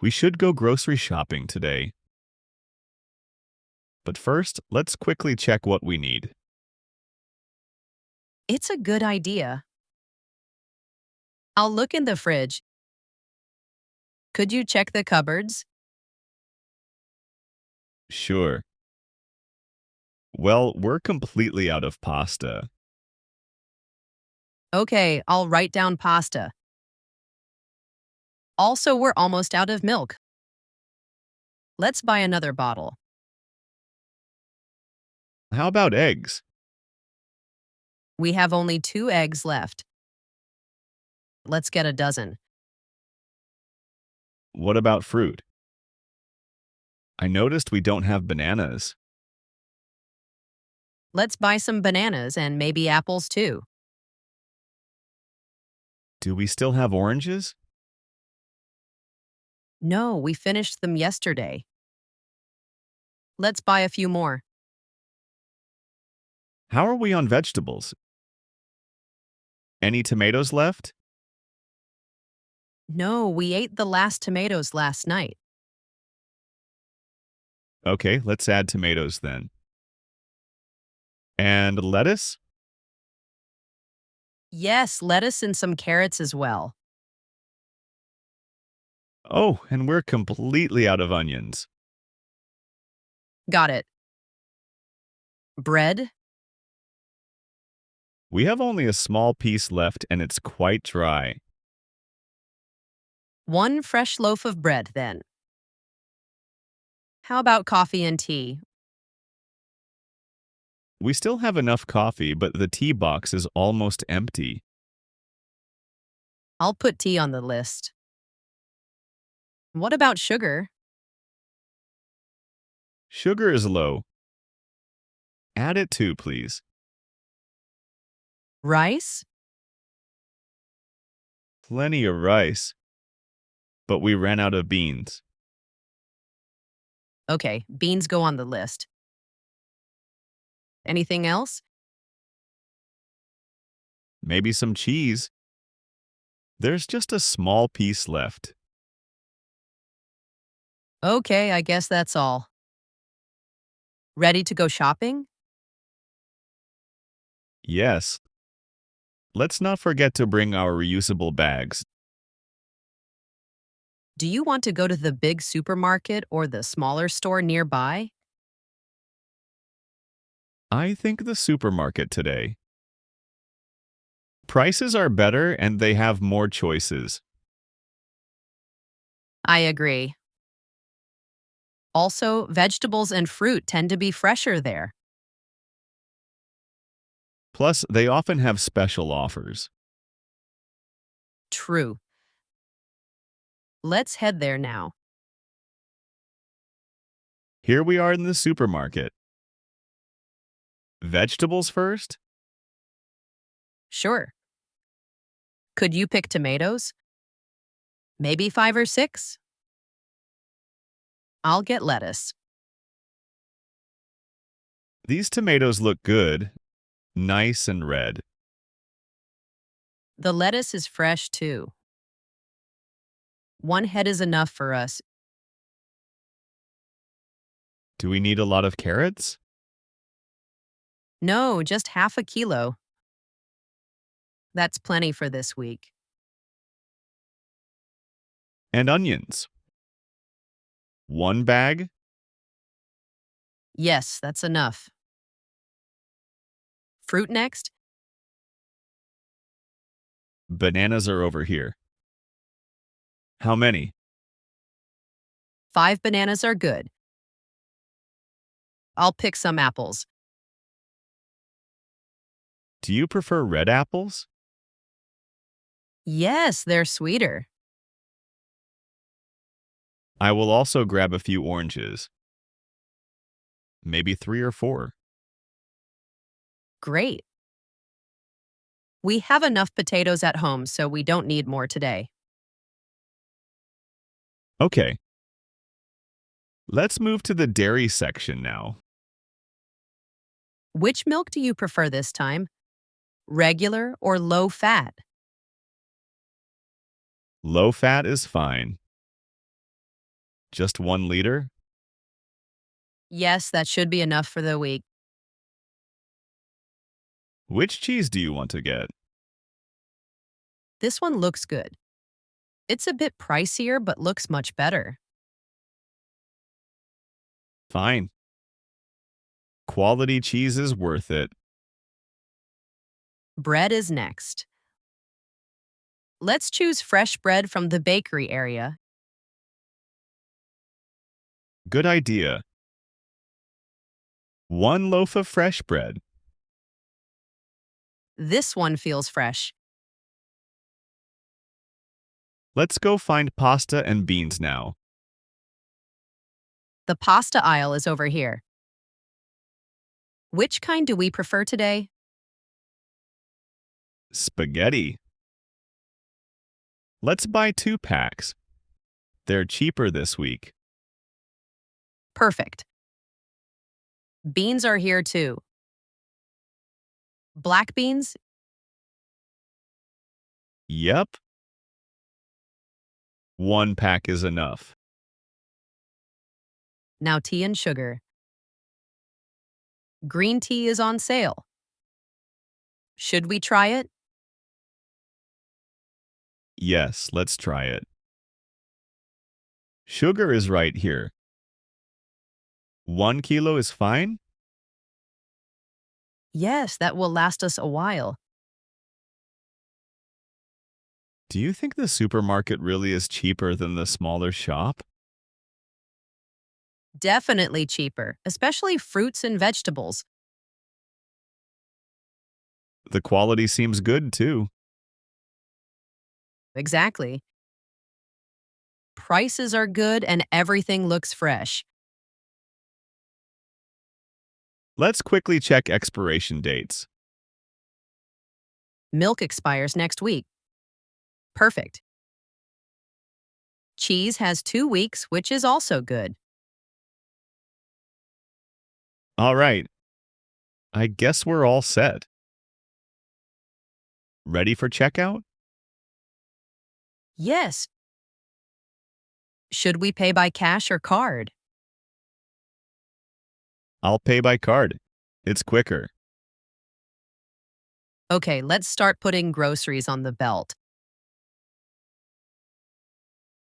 We should go grocery shopping today. But first, let's quickly check what we need. It's a good idea. I'll look in the fridge. Could you check the cupboards? Sure. Well, we're completely out of pasta. Okay, I'll write down pasta. Also, we're almost out of milk. Let's buy another bottle. How about eggs? We have only 2 eggs left. Let's get a dozen. What about fruit? I noticed we don't have bananas. Let's buy some bananas and maybe apples too. Do we still have oranges? No, we finished them yesterday. Let's buy a few more. How are we on vegetables? Any tomatoes left? No, we ate the last tomatoes last night. Okay, let's add tomatoes then. And lettuce? Yes, lettuce and some carrots as well. Oh, and we're completely out of onions. Got it. Bread? We have only a small piece left and it's quite dry. 1 fresh loaf of bread, then. How about coffee and tea? We still have enough coffee, but the tea box is almost empty. I'll put tea on the list. What about sugar? Sugar is low. Add it too, please. Rice? Plenty of rice. But we ran out of beans. Okay, beans go on the list. Anything else? Maybe some cheese. There's just a small piece left. Okay, I guess that's all. Ready to go shopping? Yes. Let's not forget to bring our reusable bags. Do you want to go to the big supermarket or the smaller store nearby? I think the supermarket today. Prices are better and they have more choices. I agree. Also, vegetables and fruit tend to be fresher there. Plus, they often have special offers. True. Let's head there now. Here we are in the supermarket. Vegetables first? Sure. Could you pick tomatoes? Maybe 5 or 6? I'll get lettuce. These tomatoes look good, nice and red. The lettuce is fresh too. 1 head is enough for us. Do we need a lot of carrots? No, just half a kilo. That's plenty for this week. And onions? 1 bag? Yes, that's enough. Fruit next? Bananas are over here. How many? 5 bananas are good. I'll pick some apples. Do you prefer red apples? Yes, they're sweeter. I will also grab a few oranges. Maybe 3 or 4. Great. We have enough potatoes at home, so we don't need more today. Okay. Let's move to the dairy section now. Which milk do you prefer this time? Regular or low fat? Low fat is fine. Just 1 liter? Yes, that should be enough for the week. Which cheese do you want to get? This one looks good. It's a bit pricier, but looks much better. Fine. Quality cheese is worth it. Bread is next. Let's choose fresh bread from the bakery area. Good idea. 1 loaf of fresh bread. This one feels fresh. Let's go find pasta and beans now. The pasta aisle is over here. Which kind do we prefer today? Spaghetti. Let's buy 2 packs. They're cheaper this week. Perfect. Beans are here too. Black beans? Yep. 1 pack is enough. Now tea and sugar. Green tea is on sale. Should we try it? Yes, let's try it. Sugar is right here. 1 kilo is fine? Yes, that will last us a while. Do you think the supermarket really is cheaper than the smaller shop? Definitely cheaper, especially fruits and vegetables. The quality seems good too. Exactly. Prices are good and everything looks fresh. Let's quickly check expiration dates. Milk expires next week. Perfect. Cheese has 2 weeks, which is also good. All right. I guess we're all set. Ready for checkout? Yes. Should we pay by cash or card? I'll pay by card. It's quicker. Okay, let's start putting groceries on the belt.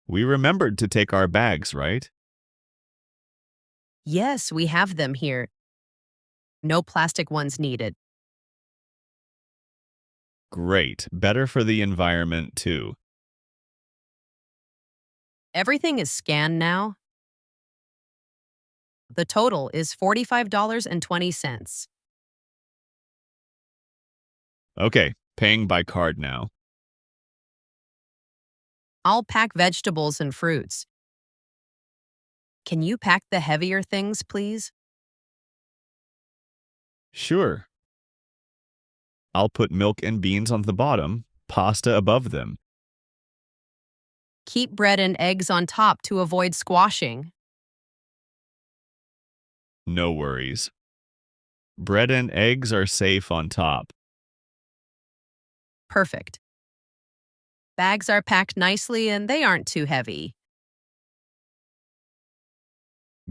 We remembered to take our bags, right? Yes, we have them here. No plastic ones needed. Great. Better for the environment too. Everything is scanned now. The total is $45.20. Okay, paying by card now. I'll pack vegetables and fruits. Can you pack the heavier things, please? Sure. I'll put milk and beans on the bottom, pasta above them. Keep bread and eggs on top to avoid squashing. No worries. Bread and eggs are safe on top. Perfect. Bags are packed nicely and they aren't too heavy.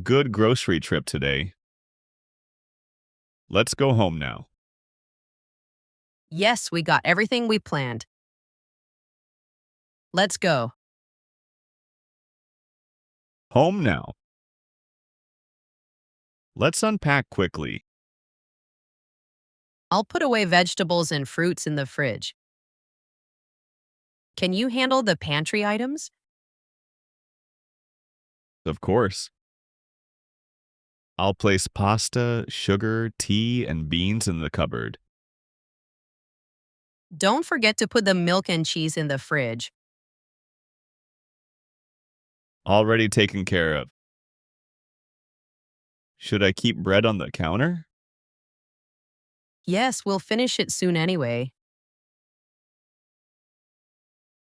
Good grocery trip today. Let's go home now. Yes, we got everything we planned. Let's go. Home now. Let's unpack quickly. I'll put away vegetables and fruits in the fridge. Can you handle the pantry items? Of course. I'll place pasta, sugar, tea, and beans in the cupboard. Don't forget to put the milk and cheese in the fridge. Already taken care of. Should I keep bread on the counter? Yes, we'll finish it soon anyway.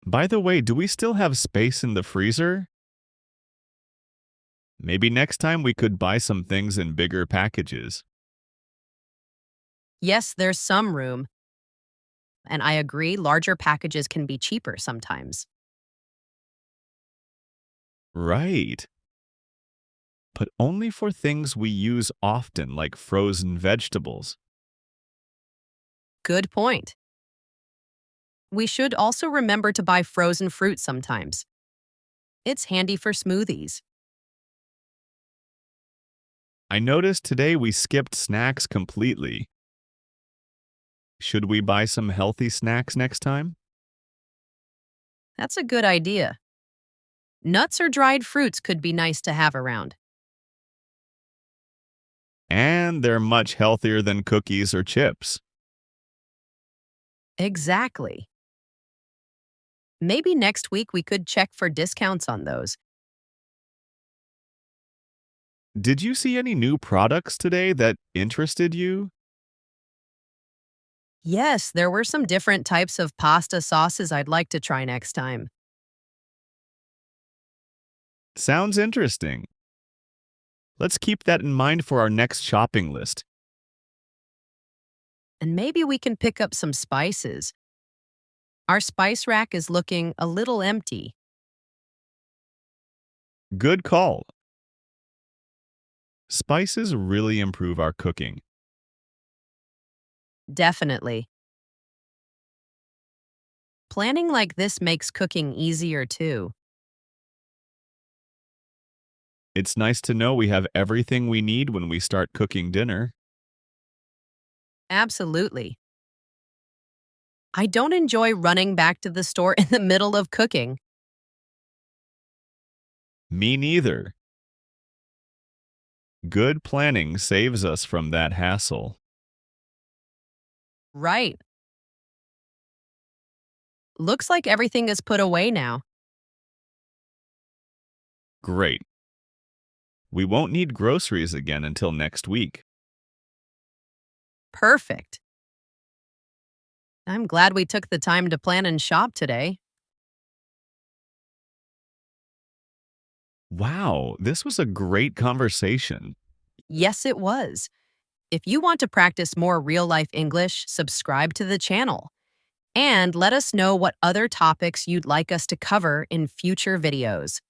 By the way, do we still have space in the freezer? Maybe next time we could buy some things in bigger packages. Yes, there's some room. And I agree, larger packages can be cheaper sometimes. Right. but only for things we use often, like frozen vegetables. Good point. We should also remember to buy frozen fruit sometimes. It's handy for smoothies. I noticed today we skipped snacks completely. Should we buy some healthy snacks next time? That's a good idea. Nuts or dried fruits could be nice to have around. And they're much healthier than cookies or chips. Exactly. Maybe next week we could check for discounts on those. Did you see any new products today that interested you? Yes, there were some different types of pasta sauces I'd like to try next time. Sounds interesting. Let's keep that in mind for our next shopping list. And maybe we can pick up some spices. Our spice rack is looking a little empty. Good call. Spices really improve our cooking. Definitely. Planning like this makes cooking easier too. It's nice to know we have everything we need when we start cooking dinner. Absolutely. I don't enjoy running back to the store in the middle of cooking. Me neither. Good planning saves us from that hassle. Right. Looks like everything is put away now. Great. We won't need groceries again until next week. Perfect. I'm glad we took the time to plan and shop today. Wow, this was a great conversation. Yes, it was. If you want to practice more real life English, subscribe to the channel. And let us know what other topics you'd like us to cover in future videos.